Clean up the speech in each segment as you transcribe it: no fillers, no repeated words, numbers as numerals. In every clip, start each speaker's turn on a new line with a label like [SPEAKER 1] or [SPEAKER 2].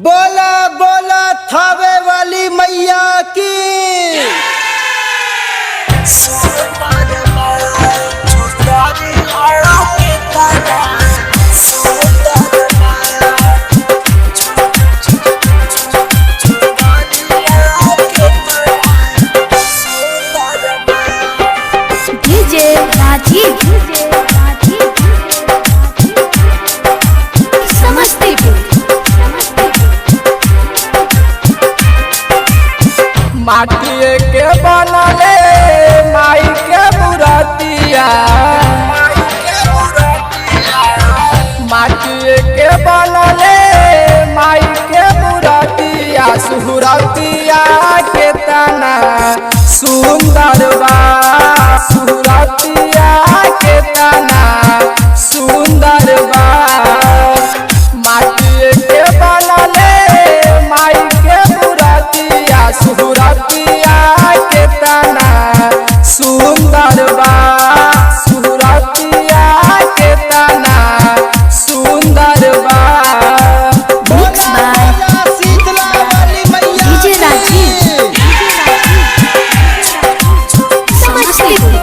[SPEAKER 1] बोला बोला थावे वाली मैया की।
[SPEAKER 2] डीजे राजीव समस्तीपुर।
[SPEAKER 3] माटिए के बनले माई के मूर्तिया, माटिए के बनले माई के मूर्तिया, सुहरतिया के तना सुंदर बा, सुहरतिया के तना सुंदर बा। माटिए के बनले माई के मूर्तिया, सुहरतिया के तना सुंदर बा, सुहरतिया के तना सुंदर बा।
[SPEAKER 2] मिक्स बाय
[SPEAKER 1] शीतला वाली मैया
[SPEAKER 2] डीजे राजीव समस्तीपुर।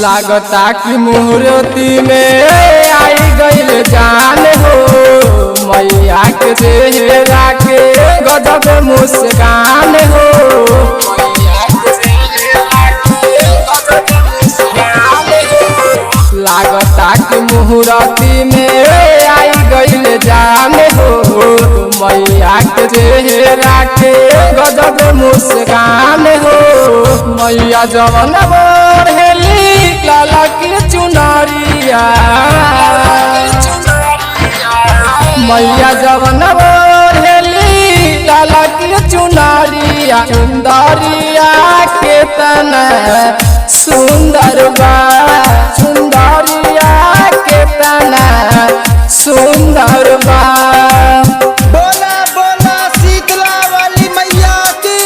[SPEAKER 3] लागता कि मूर्ति में आई गईल जान हो, मैया के चेहरा के गजब मुस्कान हो, लागता कि मूर्ति में आई गईल जान हो, मैया के चेहरा के गजब मुस्कान हो। मैया जवन बोढ़ेली लाला के चुनरिया, मैया जवन बोढ़ेली लाला के चुनरिया, चुंदरिया के तना सुंदर बा, चुंदरिया के तना सुंदर बा।
[SPEAKER 1] बोला बोला शीतला वाली मैया की।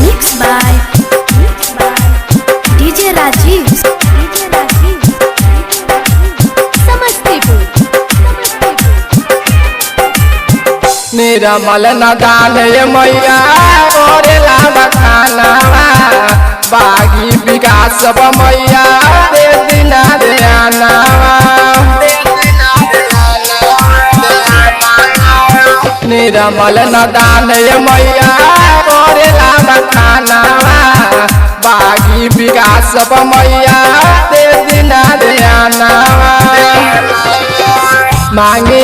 [SPEAKER 2] Mix by DJ Rajeev Samastipur.
[SPEAKER 3] Nirmal Nadan मैया ओरेला बखानावा, बागी विकास मैया दे दिना ध्यानावा। निर्मल नदान मैया ओरेला बखानावा, बागी विकास मैया दे दिना ध्यानावा। मांगे